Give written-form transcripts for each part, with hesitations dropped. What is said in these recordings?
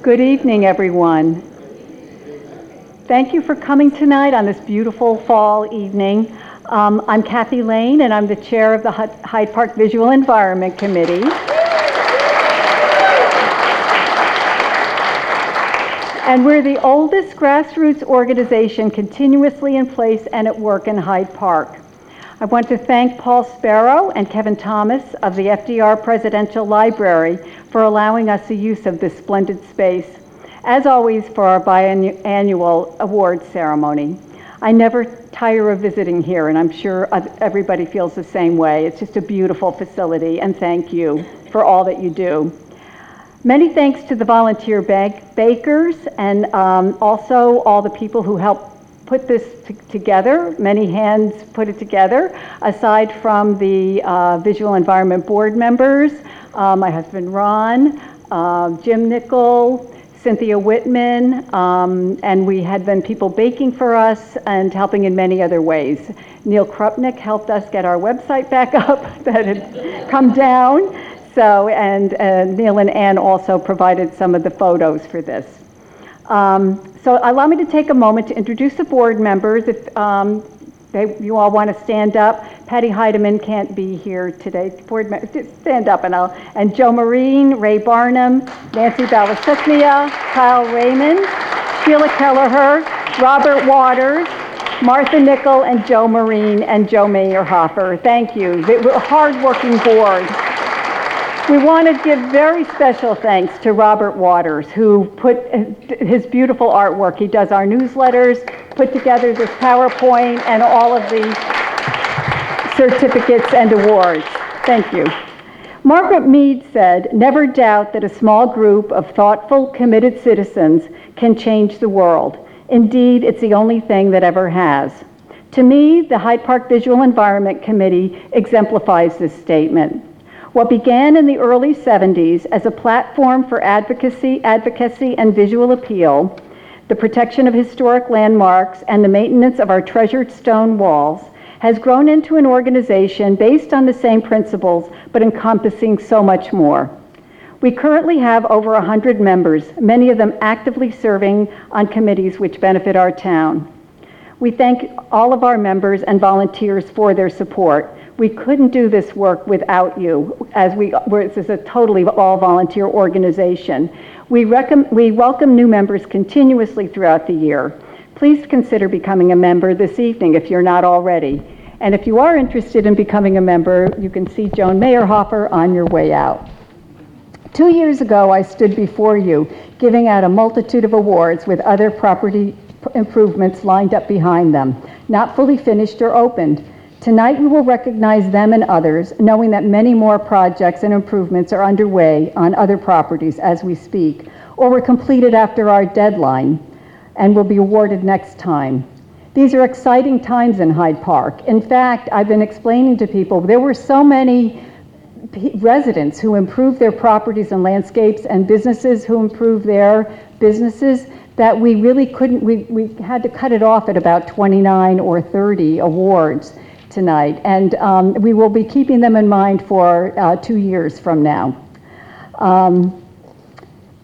Good evening, everyone. Thank you for coming tonight on this beautiful fall evening. I'm Kathy Lane, and I'm the chair of the Hyde Park Visual Environment Committee. And we're the oldest grassroots organization continuously in place and at work in Hyde Park. I want to thank Paul Sparrow and Kevin Thomas of the FDR Presidential Library for allowing us the use of this splendid space, as always for our biannual awards ceremony. I never tire of visiting here, and I'm sure everybody feels the same way. It's just a beautiful facility, and thank you for all that you do. Many thanks to the volunteer bakers and also all the people who helped put this together. Many hands put it together, aside from the Visual Environment Board members, my husband Ron, Jim Nickel, Cynthia Whitman, and we had then people baking for us and helping in many other ways. Neil Krupnick helped us get our website back up that had come down. So, and Neil and Ann also provided some of the photos for this. So allow me to take a moment to introduce the board members. If you all want to stand up. Patty Heidemann can't be here today. Board members, just stand up and Joe Marine, Ray Barnum, Nancy Balasuknia, Kyle Raymond, Sheila Kelleher, Robert Waters, Martha Nickel, and Joe Marine, and Joe Mayerhofer. Thank you. We're a hard-working board. We want to give very special thanks to Robert Waters, who put his beautiful artwork. He does our newsletters, put together this PowerPoint, and all of the certificates and awards. Thank you. Margaret Mead said, "Never doubt that a small group of thoughtful, committed citizens can change the world. Indeed, it's the only thing that ever has." To me, the Hyde Park Visual Environment Committee exemplifies this statement. What began in the early 70s as a platform for advocacy and visual appeal, the protection of historic landmarks, and the maintenance of our treasured stone walls, has grown into an organization based on the same principles, but encompassing so much more. We currently have over 100 members, many of them actively serving on committees which benefit our town. We thank all of our members and volunteers for their support. We couldn't do this work without you, as this is a totally all-volunteer organization. We welcome new members continuously throughout the year. Please consider becoming a member this evening if you're not already. And if you are interested in becoming a member, you can see Joan Mayerhofer on your way out. 2 years ago, I stood before you, giving out a multitude of awards with other property improvements lined up behind them, not fully finished or opened. Tonight we will recognize them and others, knowing that many more projects and improvements are underway on other properties as we speak, or were completed after our deadline and will be awarded next time. These are exciting times in Hyde Park. In fact, I've been explaining to people, there were so many residents who improved their properties and landscapes and businesses who improved their businesses that we really couldn't, we had to cut it off at about 29 or 30 awards tonight, and we will be keeping them in mind for 2 years from now.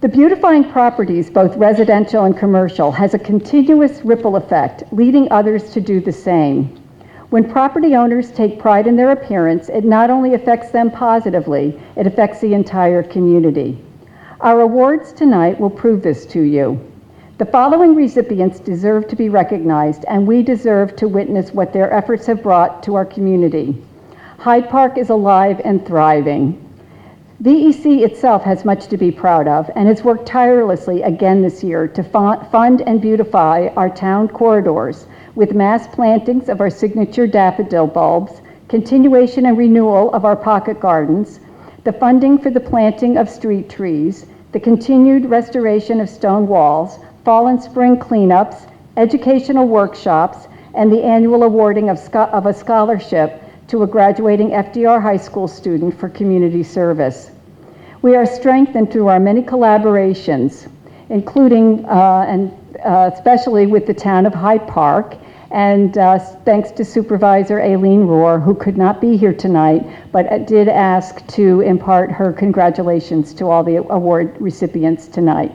The beautifying properties, both residential and commercial, has a continuous ripple effect, leading others to do the same. When property owners take pride in their appearance, it not only affects them positively, it affects the entire community. Our awards tonight will prove this to you. The following recipients deserve to be recognized, and we deserve to witness what their efforts have brought to our community. Hyde Park is alive and thriving. VEC itself has much to be proud of and has worked tirelessly again this year to fund and beautify our town corridors with mass plantings of our signature daffodil bulbs, continuation and renewal of our pocket gardens, the funding for the planting of street trees, the continued restoration of stone walls, fall and spring cleanups, educational workshops, and the annual awarding of a scholarship to a graduating FDR High School student for community service. We are strengthened through our many collaborations, including especially with the town of Hyde Park, and thanks to Supervisor Aileen Rohr, who could not be here tonight, but did ask to impart her congratulations to all the award recipients tonight.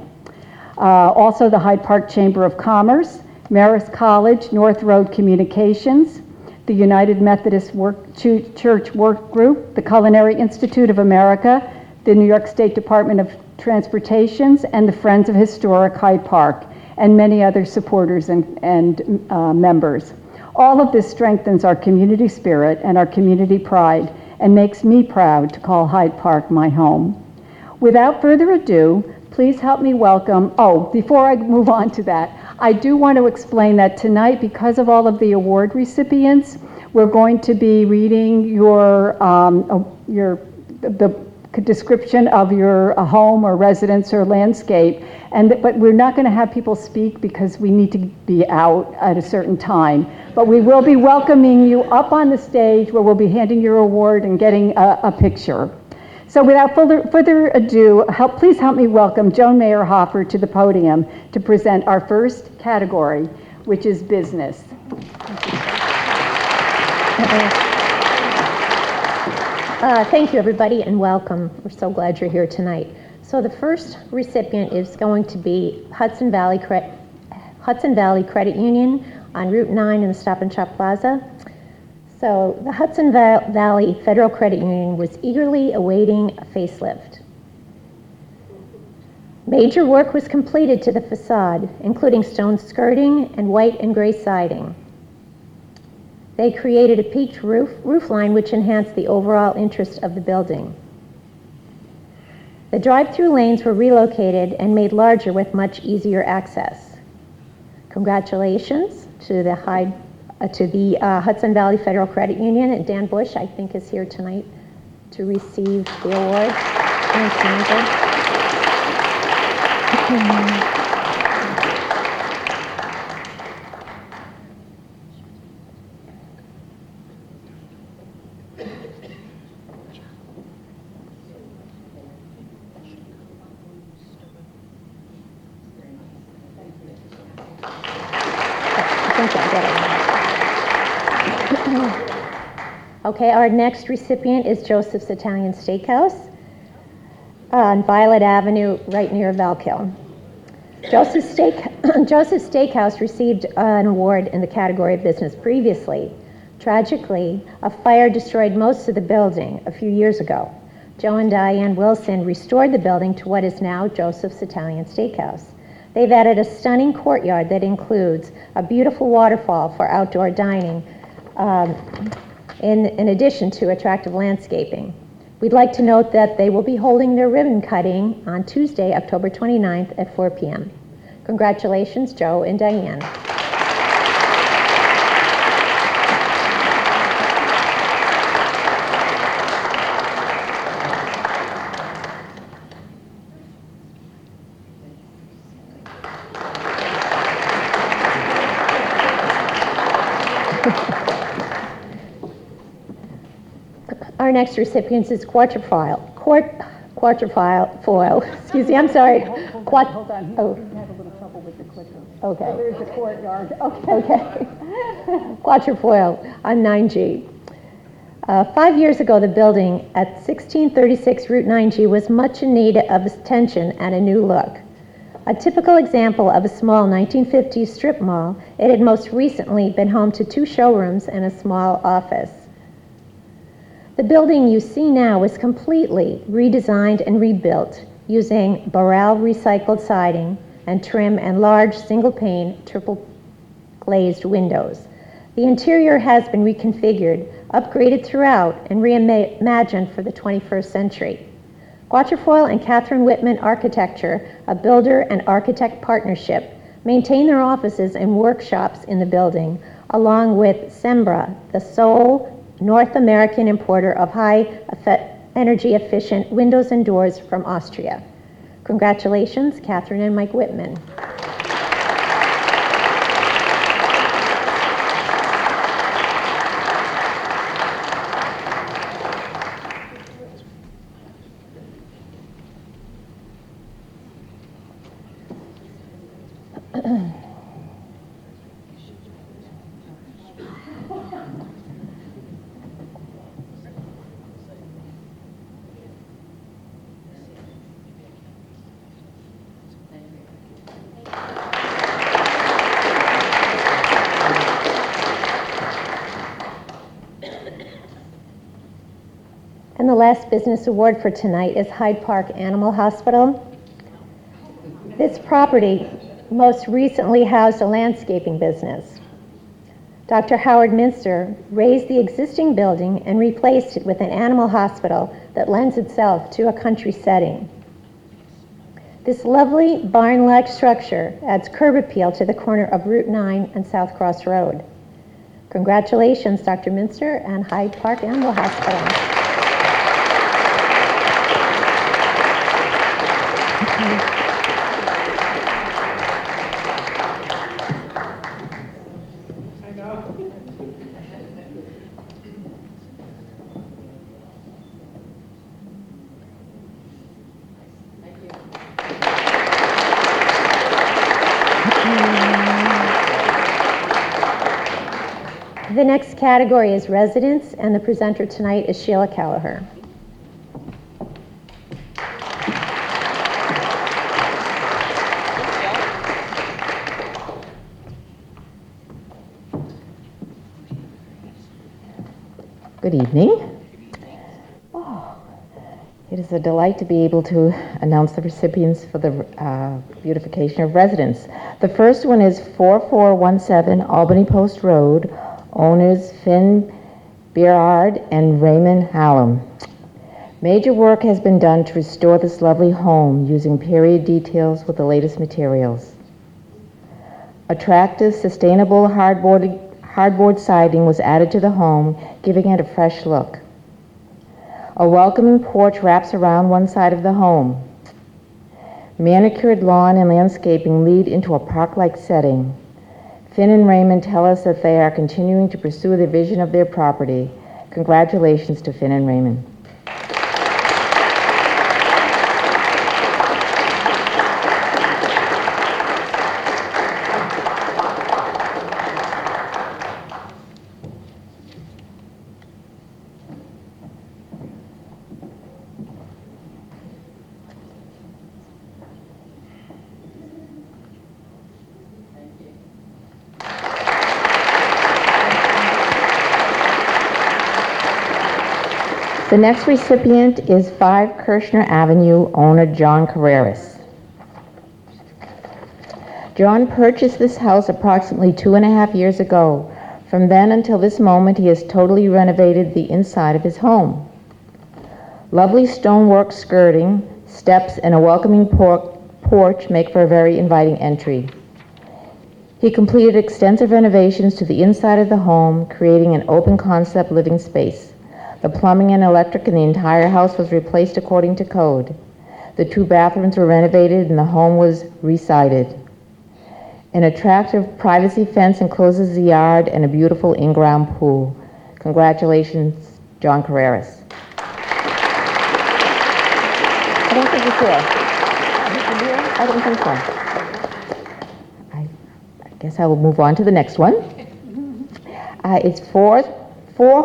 Also the Hyde Park Chamber of Commerce, Marist College, North Road Communications, the United Methodist Church Work Group, the Culinary Institute of America, the New York State Department of Transportation, and the Friends of Historic Hyde Park, and many other supporters and members. All of this strengthens our community spirit and our community pride and makes me proud to call Hyde Park my home. Without further ado, please help me welcome, before I move on to that, I do want to explain that tonight, because of all of the award recipients, we're going to be reading the description of your home or residence or landscape, but we're not going to have people speak because we need to be out at a certain time. But we will be welcoming you up on the stage where we'll be handing your award and getting a picture. So without further ado, please help me welcome Joan Mayer-Hoffer to the podium to present our first category, which is business. Thank you, everybody, and welcome. We're so glad you're here tonight. So the first recipient is going to be Hudson Valley Credit Union on Route 9 in the Stop and Shop Plaza. So the Hudson Valley Federal Credit Union was eagerly awaiting a facelift. Major work was completed to the facade, including stone skirting and white and gray siding. They created a peaked roof line which enhanced the overall interest of the building. The drive-through lanes were relocated and made larger with much easier access. Congratulations to the Hudson Valley Federal Credit Union, and Dan Bush, I think, is here tonight to receive the award. Thanks, Sandra. Okay, our next recipient is Joseph's Italian Steakhouse on Violet Avenue, right near Valkill. Joseph's Steakhouse received an award in the category of business previously. Tragically, a fire destroyed most of the building a few years ago. Joe and Diane Wilson restored the building to what is now Joseph's Italian Steakhouse. They've added a stunning courtyard that includes a beautiful waterfall for outdoor dining, in addition to attractive landscaping. We'd like to note that they will be holding their ribbon cutting on Tuesday, October 29th at 4 p.m. Congratulations, Joe and Diane. Our next recipient is Quatrefoil, excuse me, I'm sorry. Hold on, we have a little trouble with the clicker. Okay. So there's the courtyard, Okay. Quatrefoil on 9G. 5 years ago, the building at 1636 Route 9G was much in need of attention and a new look. A typical example of a small 1950s strip mall, it had most recently been home to 2 showrooms and a small office. The building you see now is completely redesigned and rebuilt using Boral recycled siding and trim and large single-pane triple glazed windows. The interior has been reconfigured, upgraded throughout, and reimagined for the 21st century. Quatrefoil and Catherine Whitman Architecture, a builder and architect partnership, maintain their offices and workshops in the building, along with Sembra, the sole North American importer of high energy efficient windows and doors from Austria. Congratulations, Catherine and Mike Whitman. last business award for tonight is Hyde Park Animal Hospital. This property most recently housed a landscaping business. Dr. Howard Minster raised the existing building and replaced it with an animal hospital that lends itself to a country setting. This lovely barn-like structure adds curb appeal to the corner of Route 9 and South Cross Road. Congratulations, Dr. Minster and Hyde Park Animal Hospital. The next category is residents, and the presenter tonight is Sheila Kelleher. Good evening. It is a delight to be able to announce the recipients for the beautification of residents. The first one is 4417 Albany Post Road, owners Finn Beard and Raymond Hallam. Major work has been done to restore this lovely home using period details with the latest materials. Attractive, sustainable hardboard siding was added to the home, giving it a fresh look. A welcoming porch wraps around one side of the home. Manicured lawn and landscaping lead into a park-like setting. Finn and Raymond tell us that they are continuing to pursue the vision of their property. Congratulations to Finn and Raymond. The next recipient is 5 Kirshner Avenue owner John Carreras. John purchased this house approximately 2.5 years ago. From then until this moment, he has totally renovated the inside of his home. Lovely stonework skirting, steps, and a welcoming porch make for a very inviting entry. He completed extensive renovations to the inside of the home, creating an open concept living space. The plumbing and electric in the entire house was replaced according to code. The 2 bathrooms were renovated and the home was re-sided. An attractive privacy fence encloses the yard and a beautiful in-ground pool. Congratulations, John Carreras. I don't think he's here. I don't think so. I guess I will move on to the next one. It's 4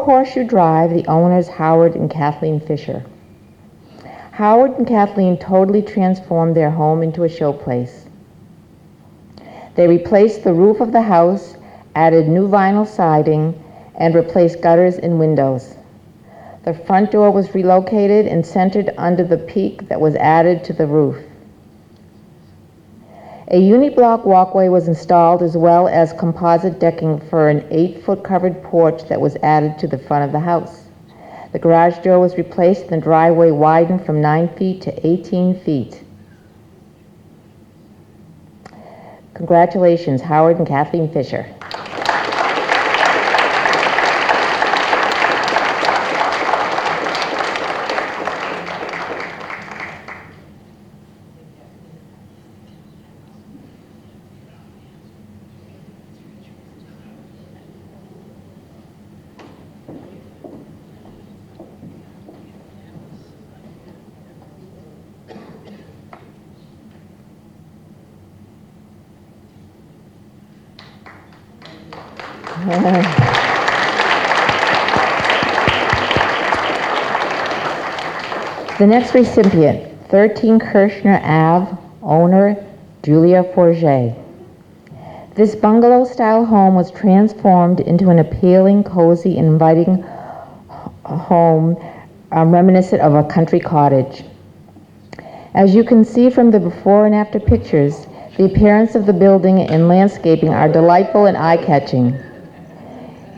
Horseshoe Drive, the owners Howard and Kathleen Fisher. Howard and Kathleen totally transformed their home into a showplace. They replaced the roof of the house, added new vinyl siding, and replaced gutters and windows. The front door was relocated and centered under the peak that was added to the roof. A uniblock walkway was installed, as well as composite decking for an 8-foot covered porch that was added to the front of the house. The garage door was replaced and the driveway widened from 9 feet to 18 feet. Congratulations, Howard and Kathleen Fisher. The next recipient, 13 Kirshner Ave, owner Julia Forget. This bungalow-style home was transformed into an appealing, cozy, and inviting home, reminiscent of a country cottage. As you can see from the before and after pictures, the appearance of the building and landscaping are delightful and eye-catching.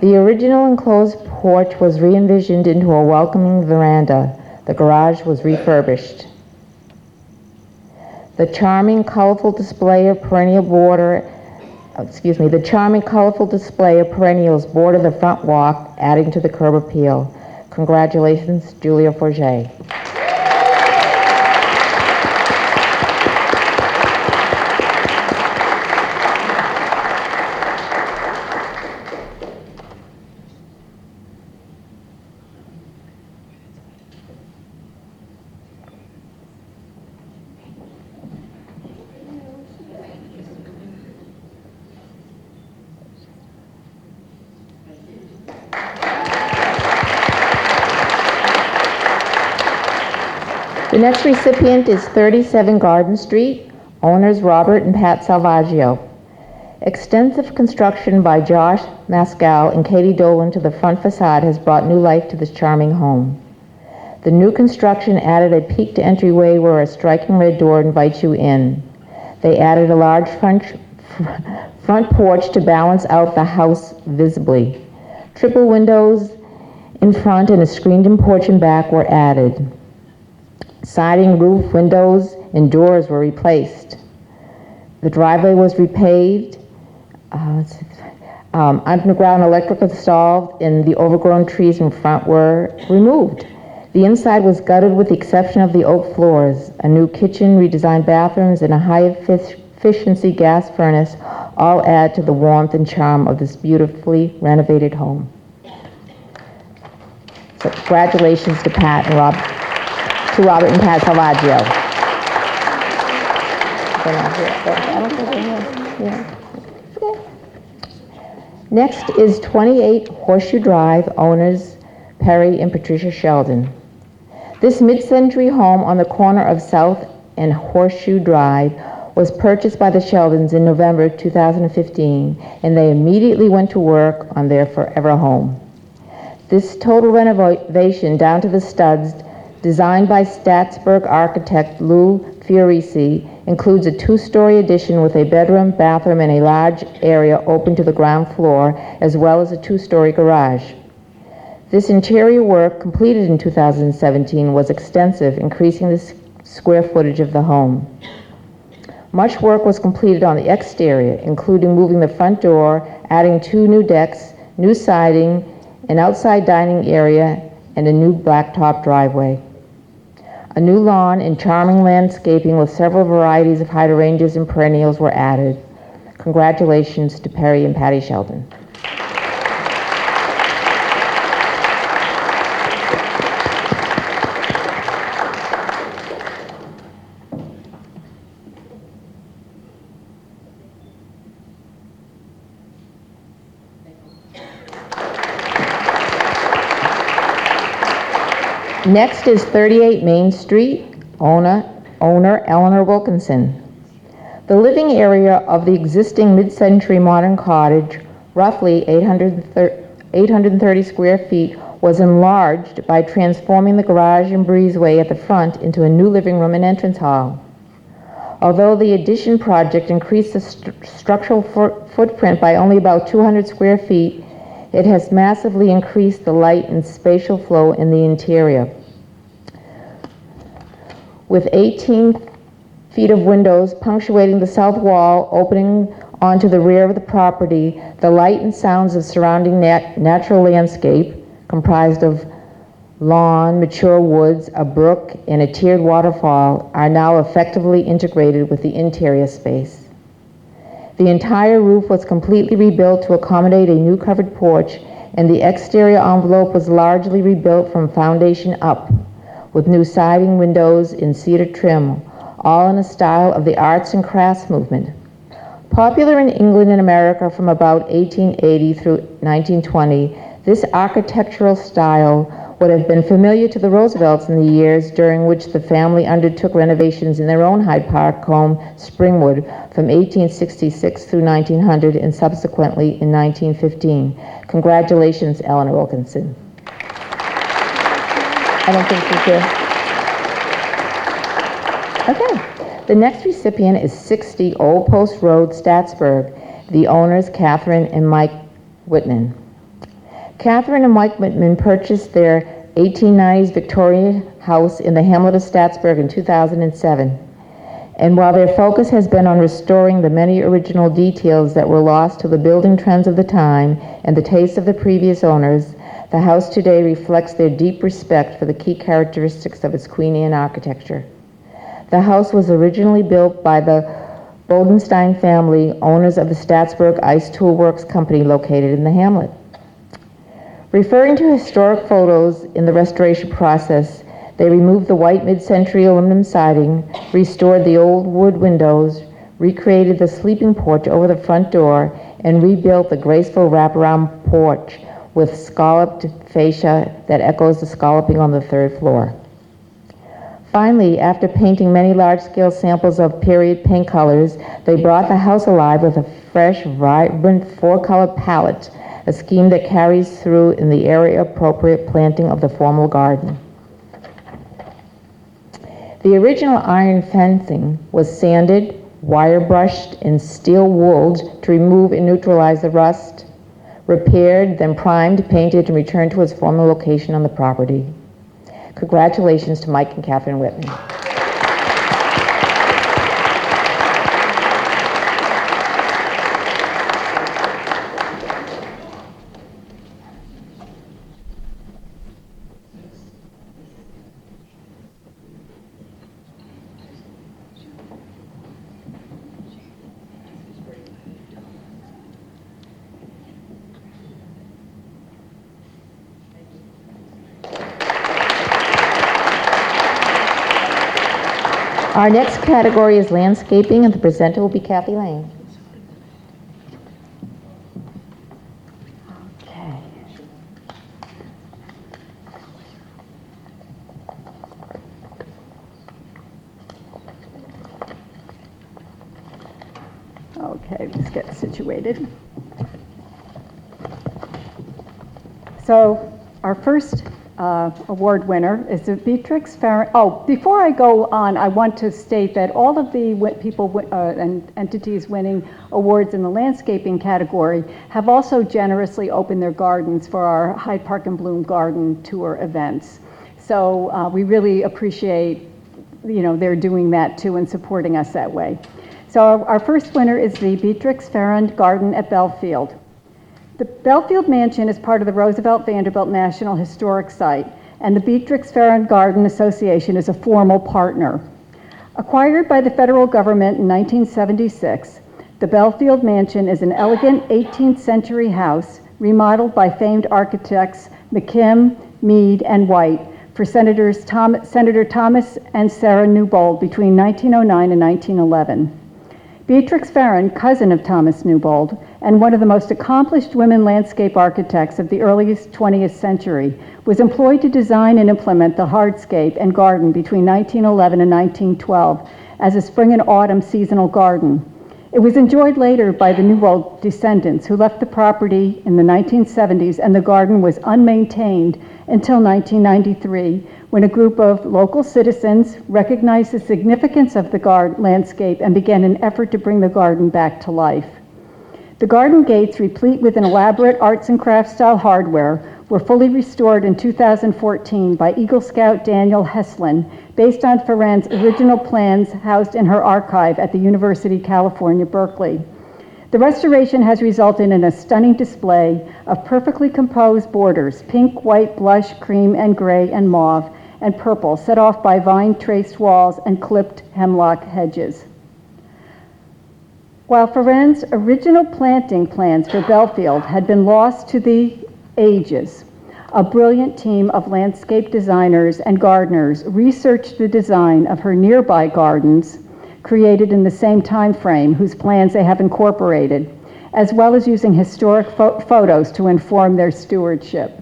The original enclosed porch was re-envisioned into a welcoming veranda. The garage was refurbished. The charming, colorful display of perennials border the front walk, adding to the curb appeal. Congratulations, Julia Forget. The next recipient is 37 Garden Street, owners Robert and Pat Salvaggio. Extensive construction by Josh Mascal and Katie Dolan to the front facade has brought new life to this charming home. The new construction added a peaked entryway where a striking red door invites you in. They added a large front porch to balance out the house visibly. Triple windows in front and a screened-in porch in back were added. Siding, roof, windows, and doors were replaced. The driveway was repaved. Underground electric installed, and the overgrown trees in front were removed. The inside was gutted with the exception of the oak floors. A new kitchen, redesigned bathrooms, and a high-efficiency gas furnace all add to the warmth and charm of this beautifully renovated home. So congratulations to Robert and Pat Salvaggio. Next is 28 Horseshoe Drive, owners Perry and Patricia Sheldon. This mid-century home on the corner of South and Horseshoe Drive was purchased by the Sheldons in November 2015, and they immediately went to work on their forever home. This total renovation down to the studs, designed by Statsburg architect Lou Fiorisi, includes a 2-story addition with a bedroom, bathroom, and a large area open to the ground floor, as well as a 2-story garage. This interior work, completed in 2017, was extensive, increasing the square footage of the home. Much work was completed on the exterior, including moving the front door, adding 2 new decks, new siding, an outside dining area, and a new blacktop driveway. A new lawn and charming landscaping with several varieties of hydrangeas and perennials were added. Congratulations to Perry and Patty Sheldon. Next is 38 Main Street, owner Eleanor Wilkinson. The living area of the existing mid-century modern cottage, roughly 830 square feet, was enlarged by transforming the garage and breezeway at the front into a new living room and entrance hall. Although the addition project increased the structural footprint by only about 200 square feet, it has massively increased the light and spatial flow in the interior. With 18 feet of windows punctuating the south wall opening onto the rear of the property, the light and sounds of surrounding natural landscape, comprised of lawn, mature woods, a brook, and a tiered waterfall, are now effectively integrated with the interior space. The entire roof was completely rebuilt to accommodate a new covered porch, and the exterior envelope was largely rebuilt from foundation up, with new siding, windows, and cedar trim, all in a style of the arts and crafts movement. Popular in England and America from about 1880 through 1920, this architectural style would have been familiar to the Roosevelts in the years during which the family undertook renovations in their own Hyde Park home, Springwood, from 1866 through 1900 and subsequently in 1915. Congratulations, Eleanor Wilkinson. I don't think she's here. Okay. The next recipient is 60 Old Post Road, Statsburg. The owners, Catherine and Mike Whitman. Catherine and Mike Whitman purchased their 1890s Victorian house in the hamlet of Statsburg in 2007. And while their focus has been on restoring the many original details that were lost to the building trends of the time and the taste of the previous owners, the house today reflects their deep respect for the key characteristics of its Queen Anne architecture. The house was originally built by the Bodenstein family, owners of the Statsburg Ice Tool Works company located in the hamlet. Referring to historic photos in the restoration process, they removed the white mid-century aluminum siding, restored the old wood windows, recreated the sleeping porch over the front door, and rebuilt the graceful wraparound porch with scalloped fascia that echoes the scalloping on the third floor. Finally, after painting many large-scale samples of period paint colors, they brought the house alive with a fresh, vibrant four-color palette, a scheme that carries through in the area-appropriate planting of the formal garden. The original iron fencing was sanded, wire brushed, and steel wooled to remove and neutralize the rust, repaired, then primed, painted, and returned to its former location on the property. Congratulations to Mike and Catherine Whitman. Our next category is landscaping, and the presenter will be Kathy Lane. Okay. Okay, let's get situated. So our first award winner is the Beatrix Farron. Oh, before I go on, I want to state that all of the people and entities winning awards in the landscaping category have also generously opened their gardens for our Hyde Park and Bloom Garden Tour events. So we really appreciate, they're doing that too and supporting us that way. So our first winner is the Beatrix Farron Garden at Belfield. The Belfield Mansion is part of the Roosevelt Vanderbilt National Historic Site, and the Beatrix Farron Garden Association is a formal partner. Acquired by the federal government in 1976, the Belfield Mansion is an elegant 18th century house remodeled by famed architects McKim, Mead, and White for Senator Thomas and Sarah Newbold between 1909 and 1911. Beatrix Farron, cousin of Thomas Newbold, and one of the most accomplished women landscape architects of the earliest 20th century, was employed to design and implement the hardscape and garden between 1911 and 1912 as a spring and autumn seasonal garden. It was enjoyed later by the Newbold descendants who left the property in the 1970s, and the garden was unmaintained until 1993, when a group of local citizens recognized the significance of the landscape and began an effort to bring the garden back to life. The garden gates, replete with an elaborate arts and crafts style hardware, were fully restored in 2014 by Eagle Scout Daniel Heslin, based on Farron's original plans housed in her archive at the University of California, Berkeley. The restoration has resulted in a stunning display of perfectly composed borders, pink, white, blush, cream, and gray, and mauve, and purple, set off by vine-traced walls and clipped hemlock hedges. While Farron's original planting plans for Belfield had been lost to the ages, a brilliant team of landscape designers and gardeners researched the design of her nearby gardens, created in the same time frame, whose plans they have incorporated, as well as using historic photos to inform their stewardship.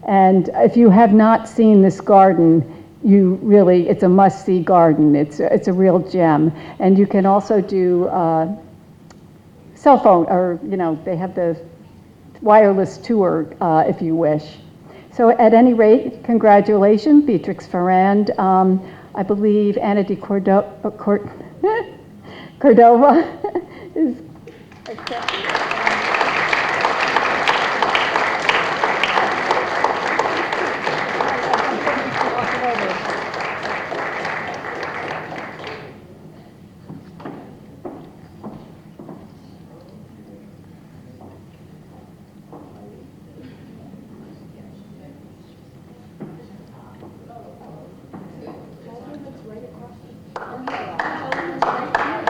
And if you have not seen this garden, it's a must-see garden. It's a real gem. And you can also do cell phone, or they have the wireless tour if you wish. So at any rate, congratulations, Beatrix Ferrand. I believe Anna de Cordova is accepting.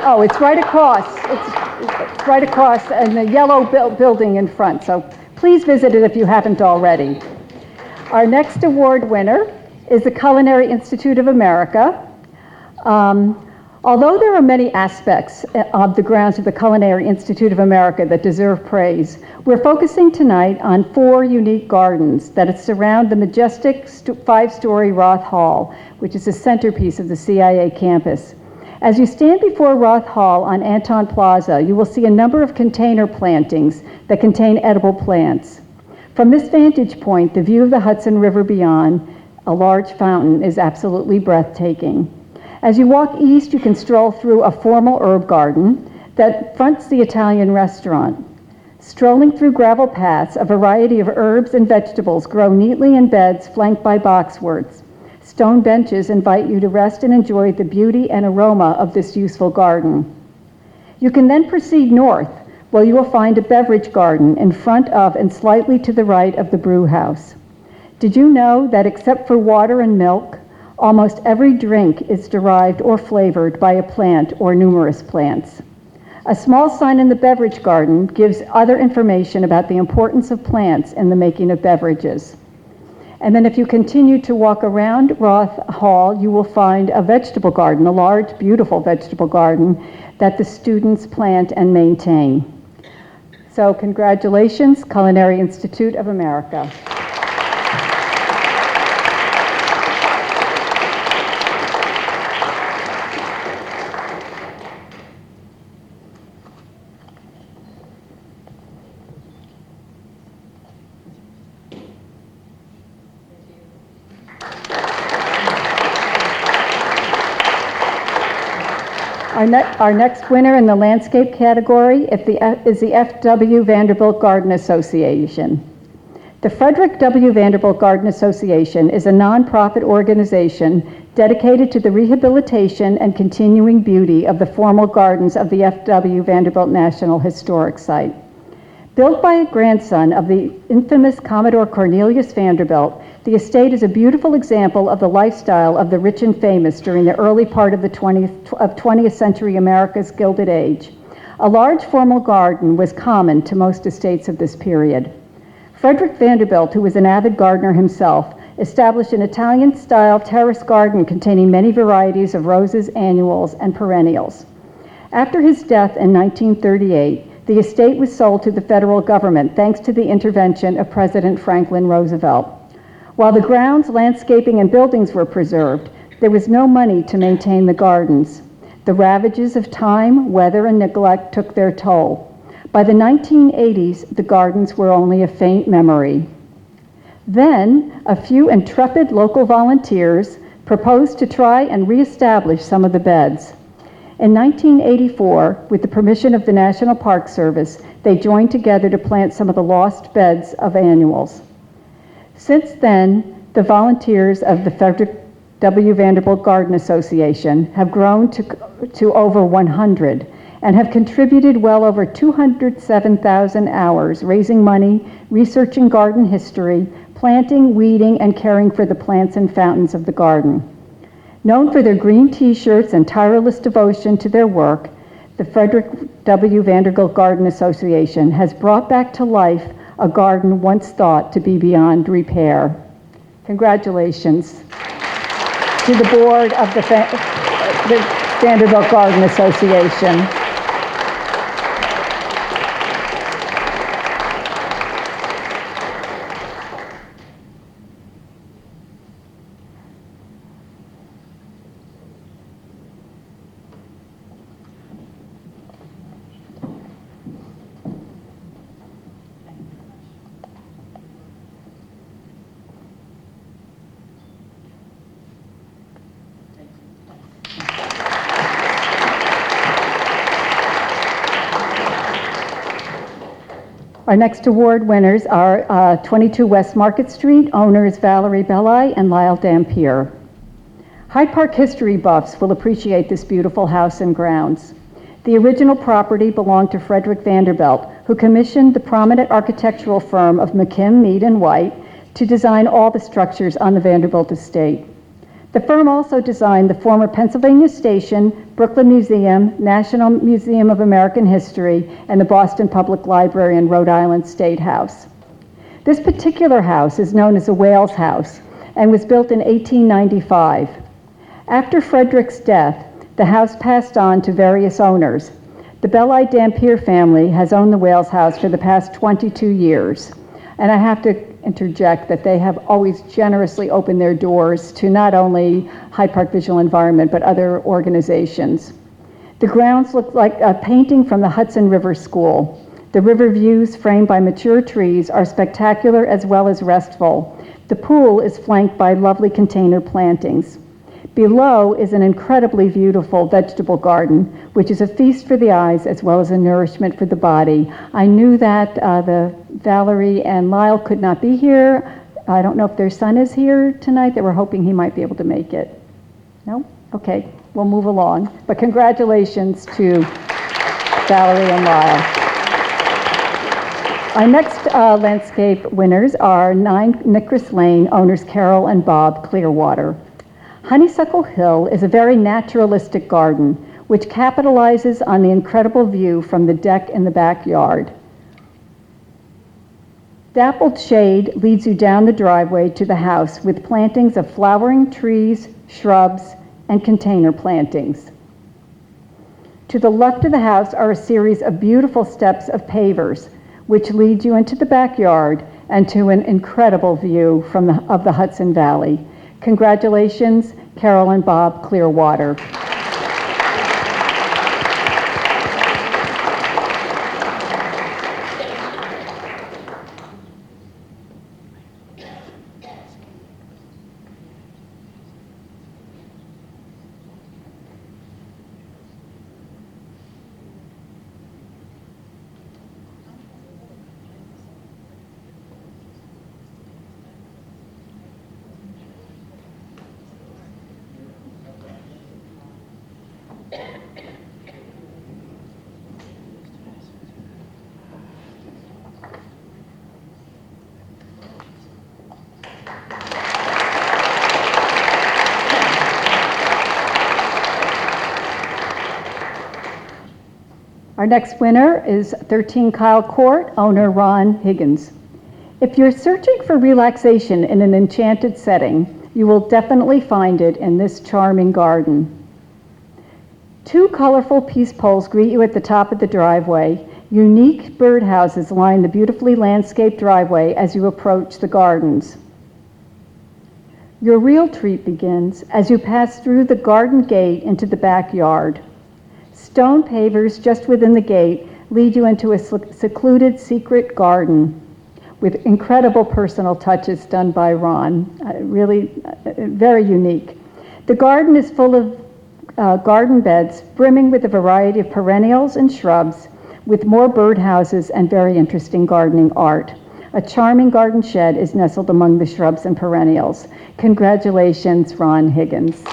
Oh, it's right across. It's right across in the yellow building in front. So please visit it if you haven't already. Our next award winner is the Culinary Institute of America. Although there are many aspects of the grounds of the Culinary Institute of America that deserve praise, we're focusing tonight on 4 unique gardens that surround the majestic 5-story Roth Hall, which is the centerpiece of the CIA campus. As you stand before Roth Hall on Anton Plaza, you will see a number of container plantings that contain edible plants. From this vantage point, the view of the Hudson River beyond, a large fountain, is absolutely breathtaking. As you walk east, you can stroll through a formal herb garden that fronts the Italian restaurant. Strolling through gravel paths, a variety of herbs and vegetables grow neatly in beds flanked by boxwoods. Stone benches invite you to rest and enjoy the beauty and aroma of this useful garden. You can then proceed north, where you will find a beverage garden in front of and slightly to the right of the brew house. Did you know that except for water and milk, almost every drink is derived or flavored by a plant or numerous plants? A small sign in the beverage garden gives other information about the importance of plants in the making of beverages. And then if you continue to walk around Roth Hall, you will find a vegetable garden, a large, beautiful vegetable garden that the students plant and maintain. So congratulations, Culinary Institute of America. Our next winner in the landscape category is the F.W. Vanderbilt Garden Association. The Frederick W. Vanderbilt Garden Association is a nonprofit organization dedicated to the rehabilitation and continuing beauty of the formal gardens of the F.W. Vanderbilt National Historic Site. Built by a grandson of the infamous Commodore Cornelius Vanderbilt, the estate is a beautiful example of the lifestyle of the rich and famous during the early part of the 20th century America's Gilded Age. A large formal garden was common to most estates of this period. Frederick Vanderbilt, who was an avid gardener himself, established an Italian-style terrace garden containing many varieties of roses, annuals, and perennials. After his death in 1938, the estate was sold to the federal government thanks to the intervention of President Franklin Roosevelt. While the grounds, landscaping, and buildings were preserved, there was no money to maintain the gardens. The ravages of time, weather, and neglect took their toll. By the 1980s, the gardens were only a faint memory. Then, a few intrepid local volunteers proposed to try and reestablish some of the beds. In 1984, with the permission of the National Park Service, they joined together to plant some of the lost beds of annuals. Since then, the volunteers of the Frederick W. Vanderbilt Garden Association have grown to over 100 and have contributed well over 207,000 hours raising money, researching garden history, planting, weeding, and caring for the plants and fountains of the garden. Known for their green t-shirts and tireless devotion to their work, the Frederick W. Vanderbilt Garden Association has brought back to life a garden once thought to be beyond repair. Congratulations to the board of the Vanderbilt Garden Association. Our next award winners are 22 West Market Street, owners Valerie Belli and Lyle Dampier. Hyde Park history buffs will appreciate this beautiful house and grounds. The original property belonged to Frederick Vanderbilt, who commissioned the prominent architectural firm of McKim, Mead & White to design all the structures on the Vanderbilt estate. The firm also designed the former Pennsylvania Station, Brooklyn Museum, National Museum of American History, and the Boston Public Library and Rhode Island State House. This particular house is known as a Wales house and was built in 1895. After Frederick's death, the house passed on to various owners. The Belli Dampier family has owned the Wales house for the past 22 years. And I have to interject that they have always generously opened their doors to not only Hyde Park Visual Environment, but other organizations. The grounds look like a painting from the Hudson River School. The river views framed by mature trees are spectacular as well as restful. The pool is flanked by lovely container plantings. Below is an incredibly beautiful vegetable garden, which is a feast for the eyes as well as a nourishment for the body. I knew that the Valerie and Lyle could not be here. I don't know if their son is here tonight. They were hoping he might be able to make it. No? Okay, we'll move along. But congratulations to Valerie and Lyle. Our next landscape winners are 9 Nicholas Lane, owners Carol and Bob Clearwater. Honeysuckle Hill is a very naturalistic garden, which capitalizes on the incredible view from the deck in the backyard. Dappled shade leads you down the driveway to the house with plantings of flowering trees, shrubs, and container plantings. To the left of the house are a series of beautiful steps of pavers, which lead you into the backyard and to an incredible view of the Hudson Valley. Congratulations, Carol and Bob Clearwater. Our next winner is 13 Kyle Court, owner Ron Higgins. If you're searching for relaxation in an enchanted setting, you will definitely find it in this charming garden. 2 colorful peace poles greet you at the top of the driveway. Unique birdhouses line the beautifully landscaped driveway as you approach the gardens. Your real treat begins as you pass through the garden gate into the backyard. Stone pavers just within the gate lead you into a secluded secret garden with incredible personal touches done by Ron. Really very unique. The garden is full of garden beds brimming with a variety of perennials and shrubs with more birdhouses and very interesting gardening art. A charming garden shed is nestled among the shrubs and perennials. Congratulations, Ron Higgins.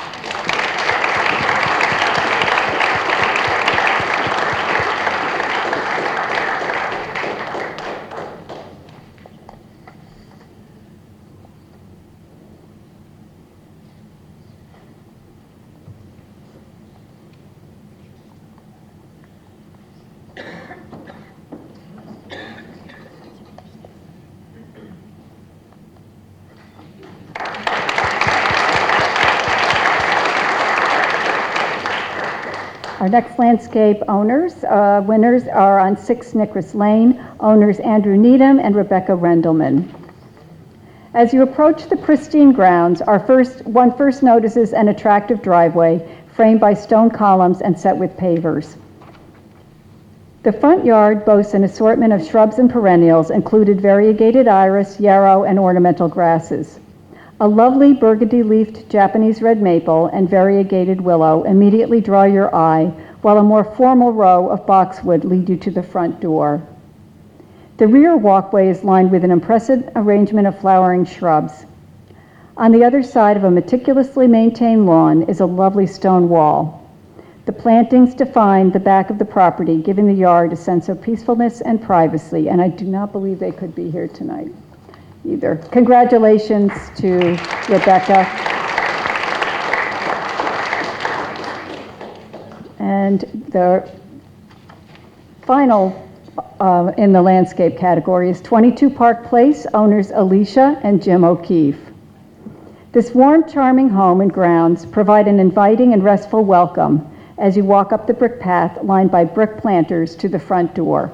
Our next landscape winners are on 6 Nicholas Lane, owners Andrew Needham and Rebecca Rendelman. As you approach the pristine grounds, one first notices an attractive driveway framed by stone columns and set with pavers. The front yard boasts an assortment of shrubs and perennials, included variegated iris, yarrow, and ornamental grasses. A lovely burgundy-leafed Japanese red maple and variegated willow immediately draw your eye, while a more formal row of boxwood lead you to the front door. The rear walkway is lined with an impressive arrangement of flowering shrubs. On the other side of a meticulously maintained lawn is a lovely stone wall. The plantings define the back of the property, giving the yard a sense of peacefulness and privacy, and I do not believe they could be here tonight either. Congratulations to Rebecca. And the final in the landscape category is 22 Park Place, owners Alicia and Jim O'Keefe. This warm, charming home and grounds provide an inviting and restful welcome as you walk up the brick path lined by brick planters to the front door.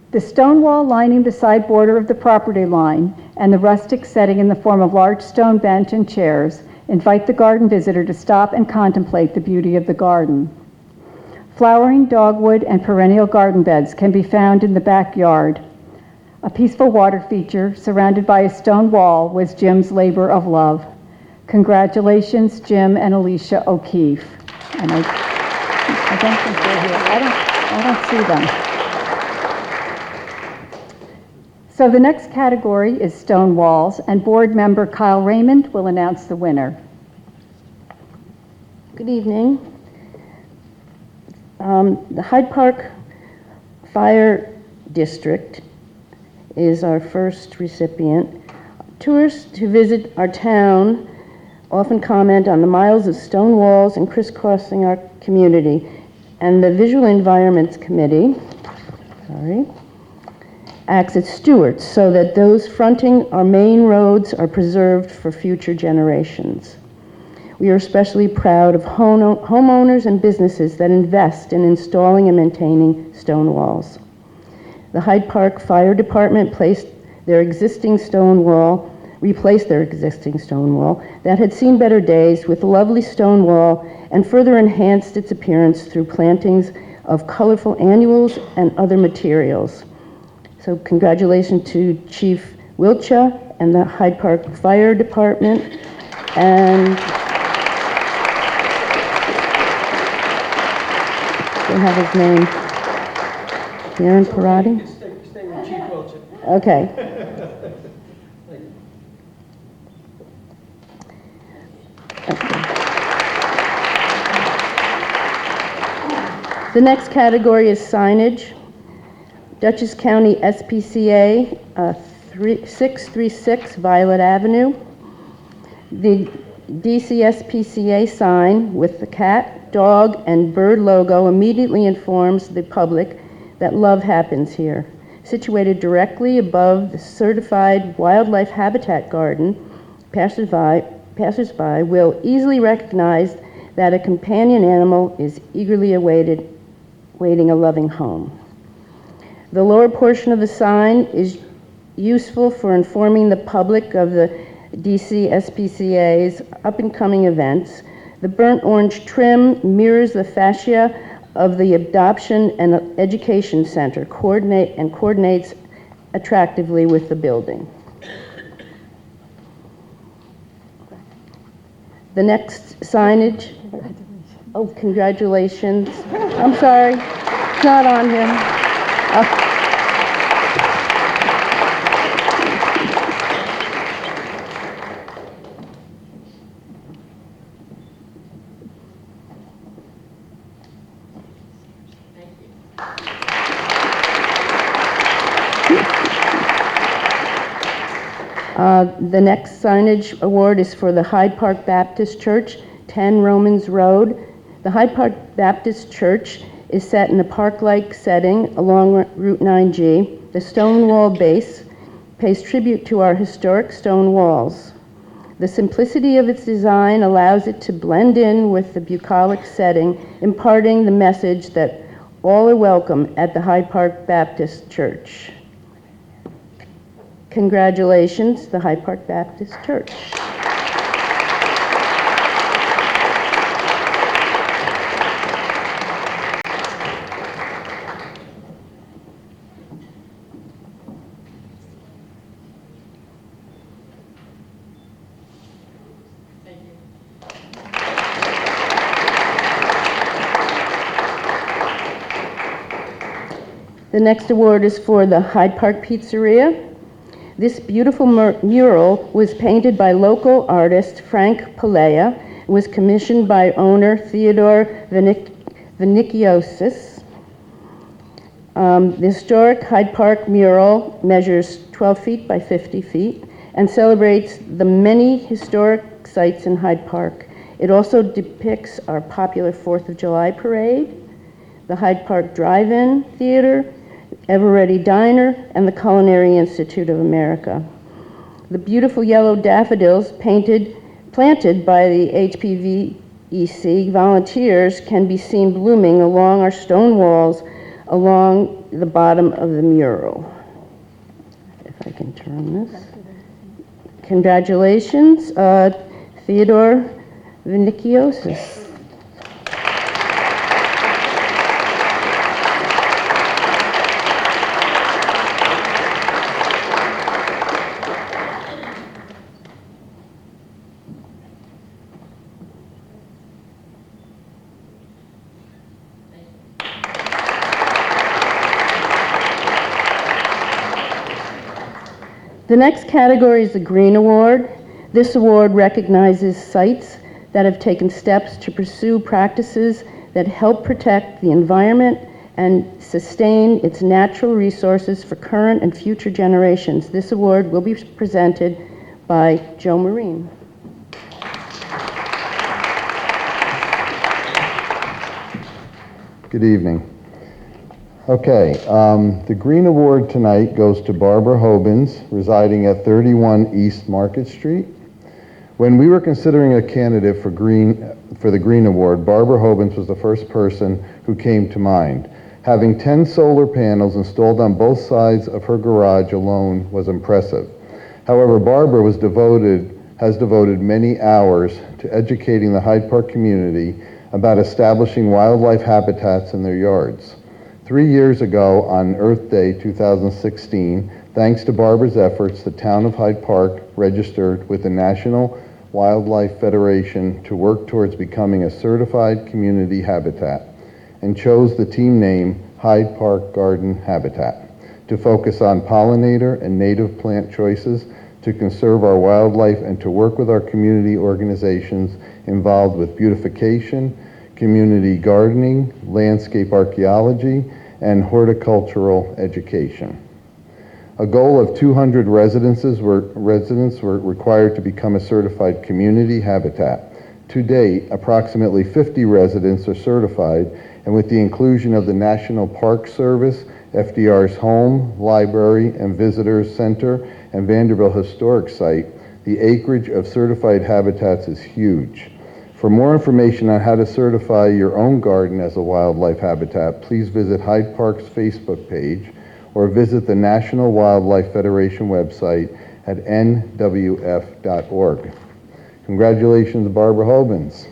The stone wall lining the side border of the property line and the rustic setting in the form of large stone bench and chairs invite the garden visitor to stop and contemplate the beauty of the garden. Flowering dogwood and perennial garden beds can be found in the backyard. A peaceful water feature surrounded by a stone wall was Jim's labor of love. Congratulations, Jim and Alicia O'Keefe. And I don't think they're here. I don't see them. So the next category is stone walls, and board member Kyle Raymond will announce the winner. Good evening. The Hyde Park Fire District is our first recipient. Tourists who visit our town often comment on the miles of stone walls and crisscrossing our community, and the Visual Environments Committee acts as stewards so that those fronting our main roads are preserved for future generations. We are especially proud of homeowners and businesses that invest in installing and maintaining stone walls. The Hyde Park Fire Department replaced their existing stone wall that had seen better days with a lovely stone wall, and further enhanced its appearance through plantings of colorful annuals and other materials. So congratulations to Chief Wilcha and the Hyde Park Fire Department, and I have his name. Darren Parati? Stay with Chief Wilson. Okay. The next category is signage. Dutchess County SPCA, 636 Violet Avenue. The DCSPCA sign with the cat, dog, and bird logo immediately informs the public that love happens here. Situated directly above the certified wildlife habitat garden, passersby will easily recognize that a companion animal is eagerly awaiting a loving home. The lower portion of the sign is useful for informing the public of the DC SPCA's up-and-coming events. The burnt orange trim mirrors the fascia of the Adoption and Education Center, coordinates attractively with the building. The next signage. Oh, congratulations. I'm sorry, it's not on here. The next signage award is for the Hyde Park Baptist Church, 10 Romans Road. The Hyde Park Baptist Church is set in a park-like setting along Route 9G. The stone wall base pays tribute to our historic stone walls. The simplicity of its design allows it to blend in with the bucolic setting, imparting the message that all are welcome at the Hyde Park Baptist Church. Congratulations, the Hyde Park Baptist Church. The next award is for the Hyde Park Pizzeria. This beautiful mural was painted by local artist Frank Pelea, was commissioned by owner Theodore Viniciosis. The historic Hyde Park mural measures 12 feet by 50 feet and celebrates the many historic sites in Hyde Park. It also depicts our popular 4th of July parade, the Hyde Park Drive-In Theater, Ever-Ready Diner, and the Culinary Institute of America. The beautiful yellow daffodils planted by the HPVEC volunteers can be seen blooming along our stone walls along the bottom of the mural. If I can turn this. Congratulations, Theodore Viniciosis. The next category is the Green Award. This award recognizes sites that have taken steps to pursue practices that help protect the environment and sustain its natural resources for current and future generations. This award will be presented by Joe Marine. Good evening. Okay, the Green Award tonight goes to Barbara Hobins, residing at 31 East Market Street. When we were considering a candidate for the Green Award, Barbara Hobins was the first person who came to mind. Having 10 solar panels installed on both sides of her garage alone was impressive. However, Barbara has devoted many hours to educating the Hyde Park community about establishing wildlife habitats in their yards. 3 years ago, on Earth Day 2016, thanks to Barbara's efforts, the town of Hyde Park registered with the National Wildlife Federation to work towards becoming a certified community habitat and chose the team name Hyde Park Garden Habitat to focus on pollinator and native plant choices, to conserve our wildlife, and to work with our community organizations involved with beautification, community gardening, landscape archaeology, and horticultural education. A goal of 200 residents were required to become a certified community habitat. To date, approximately 50 residents are certified, and with the inclusion of the National Park Service, FDR's Home, Library, and Visitors Center, and Vanderbilt Historic Site, the acreage of certified habitats is huge. For more information on how to certify your own garden as a wildlife habitat, please visit Hyde Park's Facebook page or visit the National Wildlife Federation website at nwf.org. Congratulations, Barbara Hobins.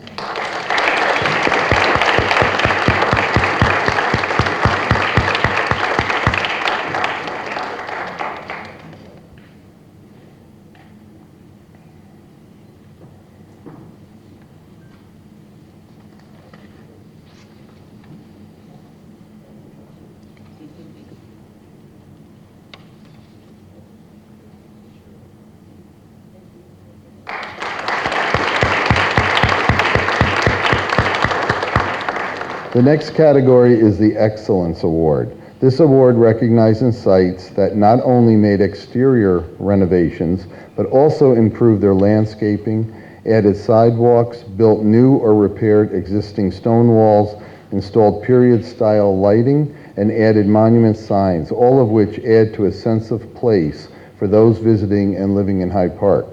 The next category is the Excellence Award. This award recognizes sites that not only made exterior renovations, but also improved their landscaping, added sidewalks, built new or repaired existing stone walls, installed period-style lighting, and added monument signs, all of which add to a sense of place for those visiting and living in Hyde Park.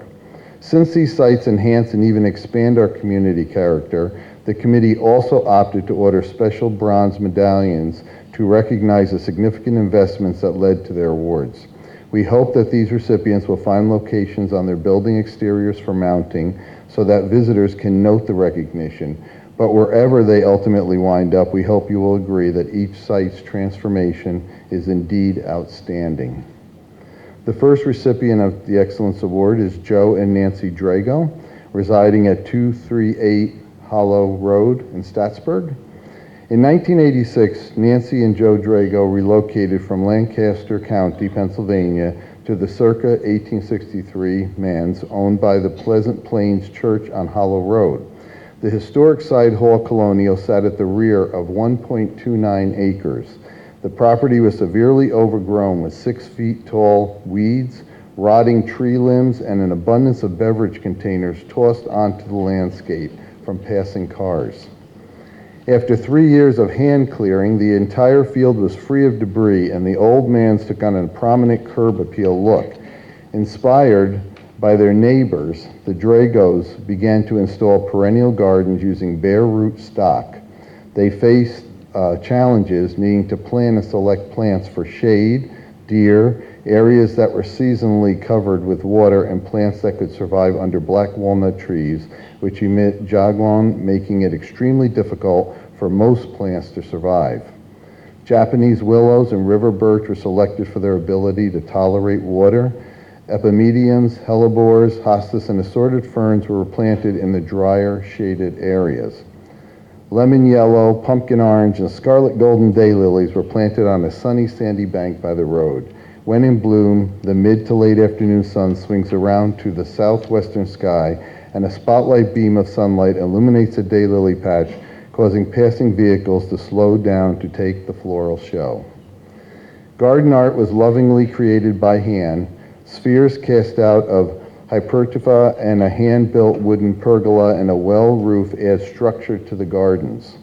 Since these sites enhance and even expand our community character, the committee also opted to order special bronze medallions to recognize the significant investments that led to their awards. We hope that these recipients will find locations on their building exteriors for mounting so that visitors can note the recognition. But wherever they ultimately wind up, we hope you will agree that each site's transformation is indeed outstanding. The first recipient of the Excellence Award is Joe and Nancy Drago, residing at 238 Hollow Road in Statsburg. In 1986, Nancy and Joe Drago relocated from Lancaster County, Pennsylvania, to the circa 1863 manse owned by the Pleasant Plains Church on Hollow Road. The historic side hall colonial sat at the rear of 1.29 acres. The property was severely overgrown with 6 feet tall weeds, rotting tree limbs, and an abundance of beverage containers tossed onto the landscape from passing cars. After 3 years of hand clearing, the entire field was free of debris, and the old manse took on a prominent curb appeal look. Inspired by their neighbors, the Dragos began to install perennial gardens using bare root stock. They faced challenges needing to plant and select plants for shade, deer, areas that were seasonally covered with water, and plants that could survive under black walnut trees, which emit jaglon, making it extremely difficult for most plants to survive. Japanese willows and river birch were selected for their ability to tolerate water. Epimediums, hellebores, hostas, and assorted ferns were planted in the drier, shaded areas. Lemon yellow, pumpkin orange, and scarlet golden daylilies were planted on a sunny, sandy bank by the road. When in bloom, the mid to late afternoon sun swings around to the southwestern sky, and a spotlight beam of sunlight illuminates a daylily patch, causing passing vehicles to slow down to take the floral show. Garden art was lovingly created by hand. Spheres cast out of hypertropha and a hand-built wooden pergola and a well roof add structure to the gardens.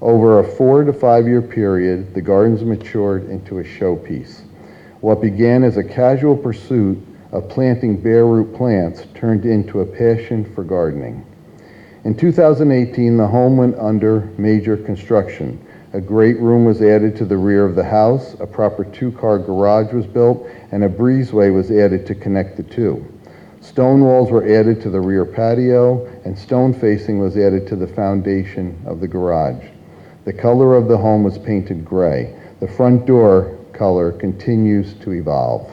Over a 4 to 5 year period, the gardens matured into a showpiece. What began as a casual pursuit of planting bare root plants turned into a passion for gardening. In 2018, the home went under major construction. A great room was added to the rear of the house, a proper 2-car garage was built, and a breezeway was added to connect the two. Stone walls were added to the rear patio, and stone facing was added to the foundation of the garage. The color of the home was painted gray. The front door color continues to evolve.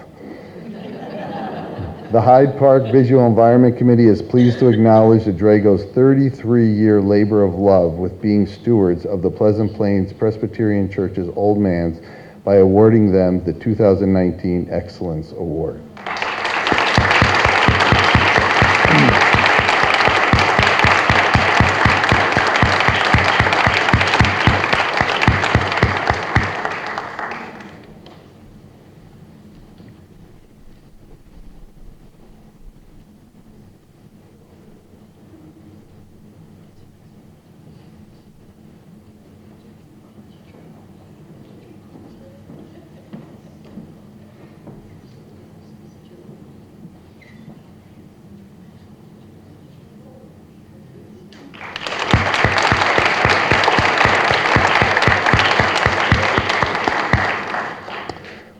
The Hyde Park Visual Environment Committee is pleased to acknowledge the Dragos' 33-year labor of love with being stewards of the Pleasant Plains Presbyterian Church's Old Manse by awarding them the 2019 Excellence Award.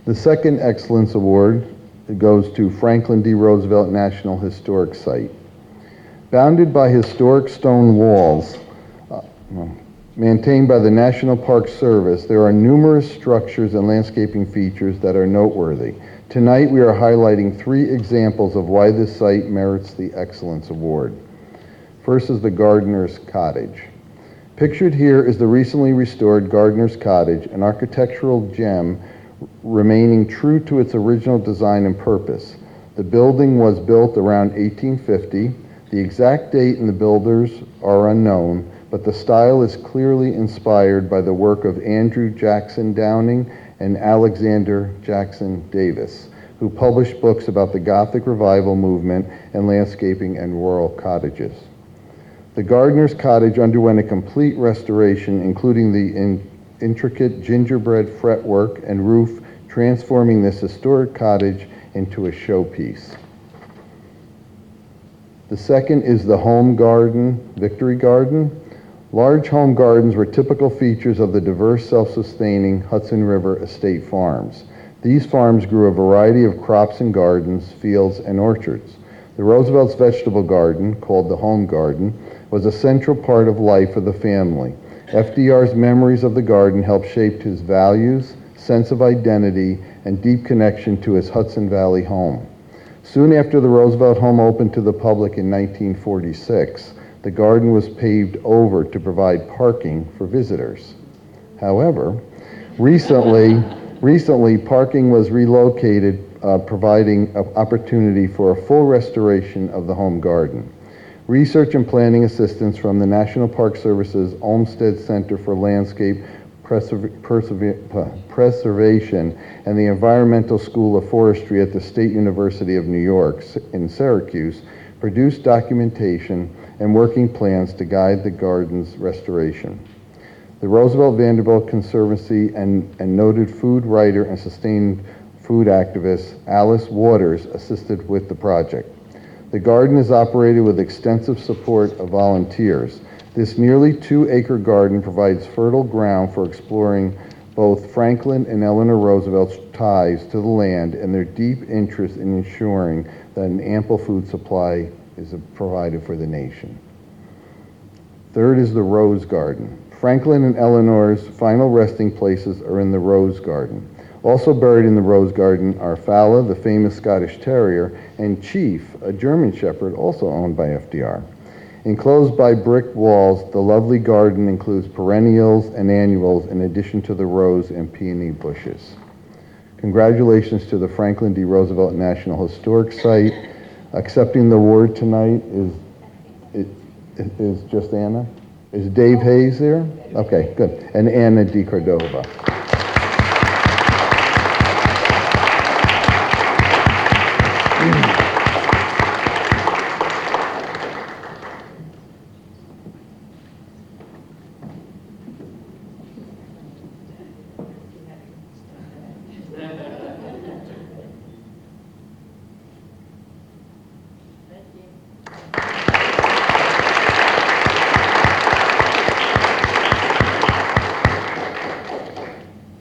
The second Excellence Award goes to Franklin D. Roosevelt National Historic Site. Bounded by historic stone walls, maintained by the National Park Service, there are numerous structures and landscaping features that are noteworthy. Tonight we are highlighting 3 examples of why this site merits the Excellence Award. First is the Gardener's Cottage. Pictured here is the recently restored Gardener's Cottage, an architectural gem remaining true to its original design and purpose. The building was built around 1850. The exact date and the builders are unknown, but the style is clearly inspired by the work of Andrew Jackson Downing and Alexander Jackson Davis, who published books about the Gothic Revival movement and landscaping and rural cottages. The Gardener's Cottage underwent a complete restoration, including the intricate gingerbread fretwork and roof, transforming this historic cottage into a showpiece. The second is the home garden, Victory Garden. Large home gardens were typical features of the diverse, self-sustaining Hudson River estate farms. These farms grew a variety of crops and gardens, fields, and orchards. The Roosevelt's vegetable garden, called the home garden, was a central part of life of the family. FDR's memories of the garden helped shape his values, sense of identity, and deep connection to his Hudson Valley home. Soon after the Roosevelt home opened to the public in 1946, the garden was paved over to provide parking for visitors. However, recently parking was relocated, providing an opportunity for a full restoration of the home garden. Research and planning assistance from the National Park Service's Olmsted Center for Landscape Preservation and the Environmental School of Forestry at the State University of New York in Syracuse produced documentation and working plans to guide the garden's restoration. The Roosevelt Vanderbilt Conservancy and noted food writer and sustained food activist Alice Waters assisted with the project. The garden is operated with extensive support of volunteers. This nearly 2-acre garden provides fertile ground for exploring both Franklin and Eleanor Roosevelt's ties to the land and their deep interest in ensuring that an ample food supply is provided for the nation. Third is the Rose Garden. Franklin and Eleanor's final resting places are in the Rose Garden. Also buried in the Rose Garden are Fala, the famous Scottish Terrier, and Chief, a German Shepherd also owned by FDR. Enclosed by brick walls, the lovely garden includes perennials and annuals in addition to the rose and peony bushes. Congratulations to the Franklin D. Roosevelt National Historic Site. Accepting the award tonight is just Anna? Is Dave Hayes there? Okay, good. And Anna D. Cordova.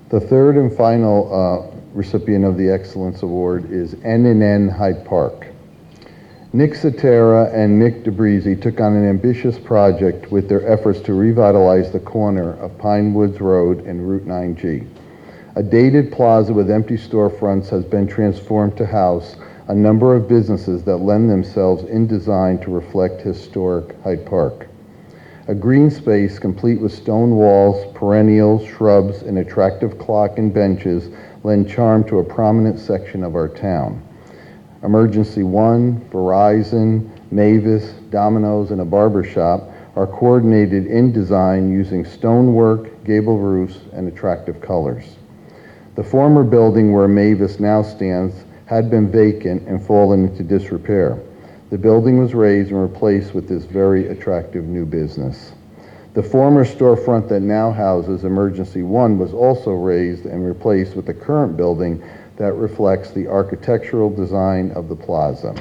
The third and final recipient of the Excellence Award is N&N Hyde Park. Nick Cetera and Nick DeBrisi took on an ambitious project with their efforts to revitalize the corner of Pine Woods Road and Route 9G. A dated plaza with empty storefronts has been transformed to house a number of businesses that lend themselves in design to reflect historic Hyde Park. A green space complete with stone walls, perennials, shrubs, and attractive clock and benches lend charm to a prominent section of our town. Emergency One, Verizon, Mavis, Domino's, and a barber shop are coordinated in design using stonework, gable roofs, and attractive colors. The former building where Mavis now stands had been vacant and fallen into disrepair. The building was raised and replaced with this very attractive new business. The former storefront that now houses Emergency One was also raised and replaced with the current building that reflects the architectural design of the plaza.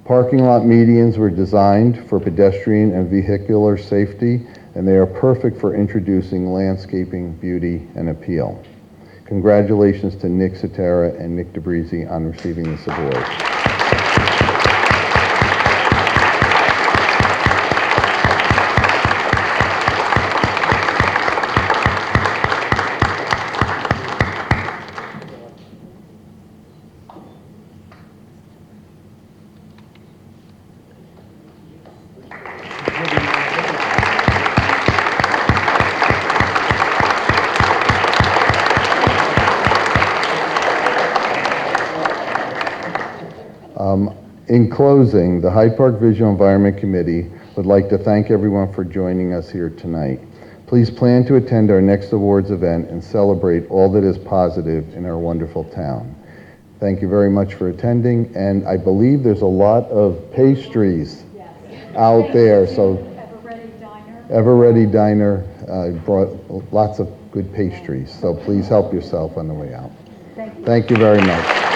Parking lot medians were designed for pedestrian and vehicular safety, and they are perfect for introducing landscaping, beauty, and appeal. Congratulations to Nick Cetera and Nick DeBrisi on receiving this award. In closing, the Hyde Park Visual Environment Committee would like to thank everyone for joining us here tonight. Please plan to attend our next awards event and celebrate all that is positive in our wonderful town. Thank you very much for attending, and I believe there's a lot of pastries out there, so Ever Ready Diner brought lots of good pastries, so please help yourself on the way out. Thank you very much.